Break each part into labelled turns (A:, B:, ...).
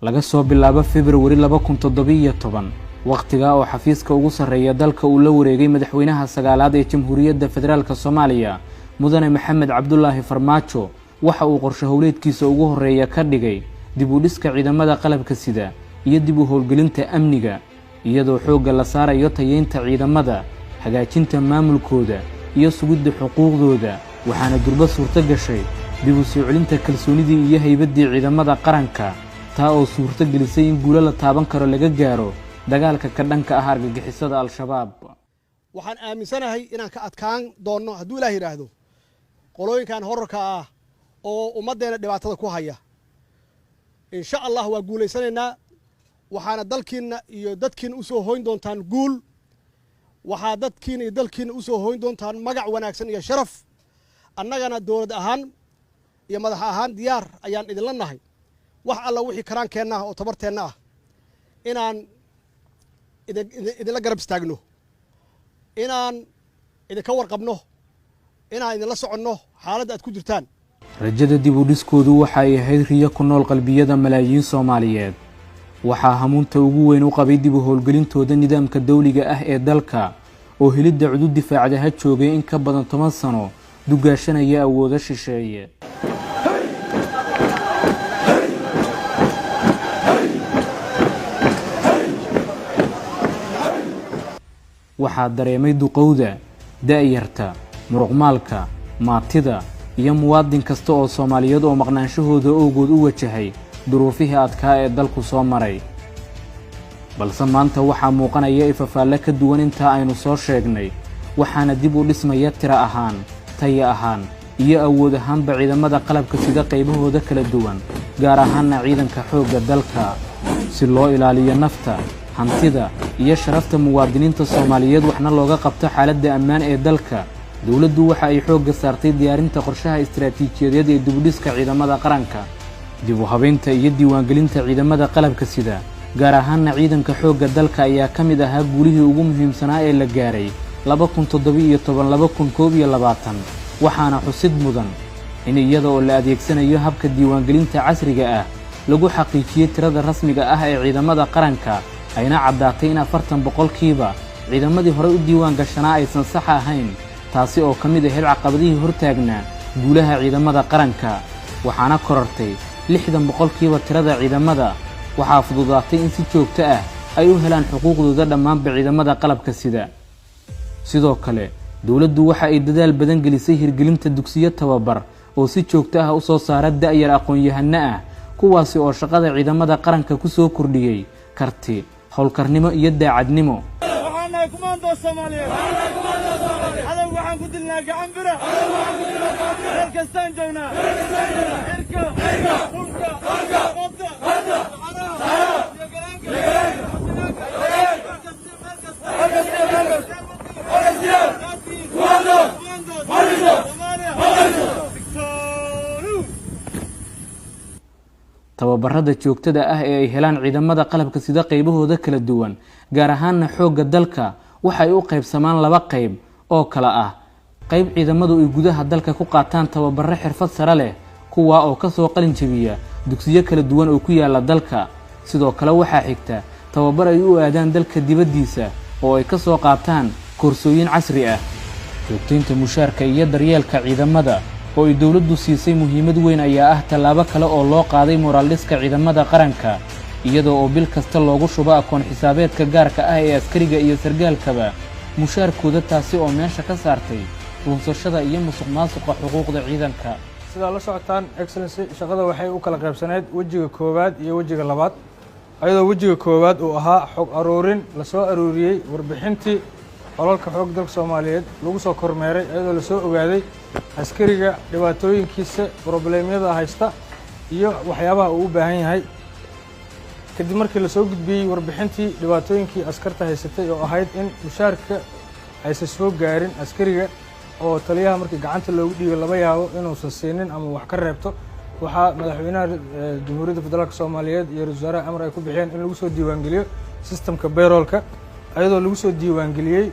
A: laga soo bilaabo February 2017 waqtiga oo xafiiska ugu sareeya dalka uu la wareegay madaxweynaha sagaalaad ee Jamhuuriyadda Federaalka Soomaaliya mudane Maxamed Cabdullaahi Farmaajo waxa uu qorshe howleedkiisa ugu horeeya ka dhigay dib u dhiska ciidamada qalabka sida iyo dib u howlgelinta amniga iyadoo xoogga la saarayo tayeynta ciidamada hagaajinta maamulkooda iyo sugidda xuquuqdooda waxaana durba suurta gashay dib u soo celinta kalsoonidii iyo haybadii ciidamada qaranka taa oo suurta gelisay in guulo la taaban karo laga gaaro dagaalka ka dhanka ah argagixisada al-shabaab
B: waxaan aaminsanahay inaan ka adkaan doono hadduu Ilaahay yiraahdo qolooyinkan horarka ah oo ummadeena dhibaatada ku haya insha Allah waa guuleysanaynaa waxaana dalkiina iyo dadkiina u soo hooyn doontaan guul waxaa dadkiina iyo dalkiina u soo hooyn doontaan magac wanaagsan iyo sharaf annagana dawlad ahaan iyo madax ahaan diyaar ayaan idin lanahay wax alla wixii karaankeenna oo tabarteenna ah inaan idin la garab istaagno inaan idinka warqabno inaan idin la soconno xaaladda aad ku jirtaan
A: rajada dib u dhiskoodu waxa ay ahayd riyo ku nool qalbiyada malaayiin Soomaaliyeed waxaa hamuunta ugu weyn u qabay dib u howlgelintooda nidaamka dawliga ah ee dalka oo helidda cudud difaacda ha joogay in ka badan 10 sano dugaashanaya awooda shisheeye waxaa dareemay duqowda da'yarta muruqmaalka maatida iyo muwaadin kasta oo Soomaaliyeed oo maqnaanshahooda ogood u wajahay duruufihii adkaa ee dalku soo maray balse maanta waxaa muuqanaya ifafaale ka duwan inta aynu soo sheegnay waxaana dib u dhismaya tira ahaan taya ahaan iyo awood ahaanba ciidamada qalabka sida qaybahooda kala duwan gaar ahaanna ciidanka xoogga dalka si loo ilaaliyo nafta hantida iyo sharafta muwaadiniinta Soomaaliyeed waxna looga qabto xaaladda ammaan ee dalka dawladdu waxa ay xoogga saartay diyaarinta qorshaha istiraatiijiyadeed ee dib u dhiska ciidamada qaranka dib u habeynta iyo diiwaangelinta ciidamada qalabka sida gaar ahaanna ciidanka xoogga dalka ayaa ka mid ahaa guulihii ugu muhiimsanaa ee la gaaray 2017-2021 waxaana xusid mudan in iyada oo la adeegsanayo habka diiwaangelinta casriga ah lagu xaqiijiyay tirada rasmiga ah ee ciidamada qaranka ayna caddaatay in 40% ciidamadii hore u diiwaan gashanaa aysan sax ahayn taasi oo ka mid ahayd caqabadihii hortaagnaa guulaha ciidamada qaranka waxaana korortay 60% tirada ciidamada waxaa fududaatay in si joogto ah ay u helaan xuquuqdooda dhammaanba ciidamada qalabka sida sidoo kale dawladdu waxa ay dadaal badan gelisay hirgelinta dugsiyo tababar oo si joogto ah u soo saara da'yar aqoon-yahano ah kuwaasi oo shaqada ciidamada qaranka ku soo kordhiyay karti howlkarnimo iyo daacadnimo
C: waxaan kumaando Soomaaliyeed waxaan ku dilnaa gacan bira kastaan joognaa
A: tababarada joogtada ah ee ay helaan ciidamada qalabka sida qaybahooda kala duwan gaar ahaanna xoogga dalka waxay u qaybsamaan laba qayb oo kala ah qayb ciidamadu ay gudaha dalka ku qaataan tababaro xirfad sare leh kuwa oo ka soo qalin jabiya dugsiyo kala duwan oo ku yaala dalka sidoo kale waxaa xigta tababar ay u aadaan dalka dibadiisa oo ay ka soo qaataan koorsooyin casri ah joogtaynta mushaarka iyo daryeelka ciidamada oo ay dawladdu siisay muhiimad weyn ayaa ah talaabo kale oo loo qaaday moraal dhiska ciidamada qaranka iyadoo oo bil kasta loogu shubo akoon xisaabeedka gaarka ah ee askariga iyo sargaalkaba mushaarkooda taasi oo meesha ka saartay runsashada iyo musuqmaasuqa xuquuqda ciidanka
D: sida la socotaan excellency shaqada waxay u kala qaybsaneed wajiga koowaad iyo wajiga labaad ayadoo wajiga koowaad uu ahaa xog aroorin la soo arooriyay warbixintii qolalka xoog dalka Soomaaliyeed lagu soo kormeeray ayadoo la soo ogaaday askariga dhibaatooyinkiisa problemyada haysta iyo waxyaabaha uu u baahan yahay kadib markii la soo gudbiyay warbixintii dhibaatooyinkii askarta haysatay oo ahayd in mushaarka aysan soo gaarin askariga oo taliyaha markii gacanta loogu dhiibay laba yaabo inuusan siinin ama wax ka reebto waxaa madaxweynaha Jamhuuriyadda Federaalka Soomaaliyeed iyo wasaaraha amar ay ku bixiyeen in lagu soo diiwaangeliyo systemka payrollka ayadoo lagu soo diiwaangeliyay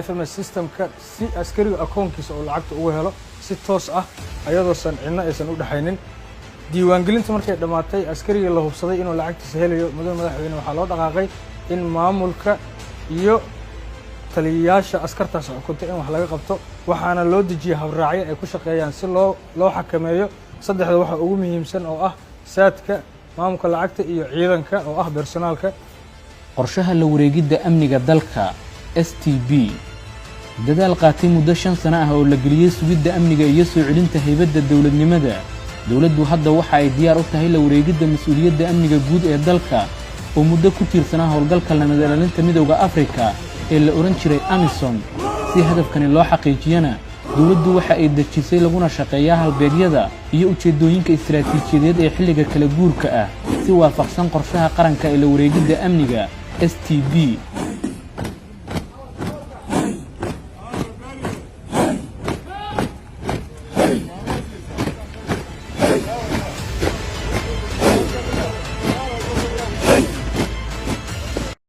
D: FMS systemka si askariga akoonkiisa oo lacagta ugu helo si toos ah ayadoo san cidna aysan u dhaxaynin diiwaangelinta markay dhammaatay askarigii la hubsaday inuu lacagtiisa helayo mudane madaxweyne waxaa loo dhaqaaqay in maamulka iyo taliyayaasha askartaas xukuntay in wax laga qabto waxaana loo dejiyay habraacyo ay ku shaqeeyaan si loo xakameeyo saddexda waxa ugu muhiimsan oo ah saadka maamulka lacagta iyo ciidanka oo ah bersonaalka.
A: qorshaha la wareegidda amniga dalka STB dadaal qaatay muddo 5 sano ah oo la geliyay sugidda amniga iyo soo celinta haybadda dawladnimada. dawladdu hadda waxa ay diyaar u tahay la wareegidda mas'uuliyadda amniga guud ee dalka oo muddo ku tiirsanaa howlgalka nabad ilaalinta midowga Afrika ee la oran jiray AMISOM. si hadafkani loo xaqiijiyana dawladdu waxa ay dejisay laguna shaqeeyaa halbeegyada iyo ujeedooyinka istiraatiijiyadeed ee xilliga kala guurka ah si waafaqsan qorshaha qaranka ee la wareegidda amniga STB.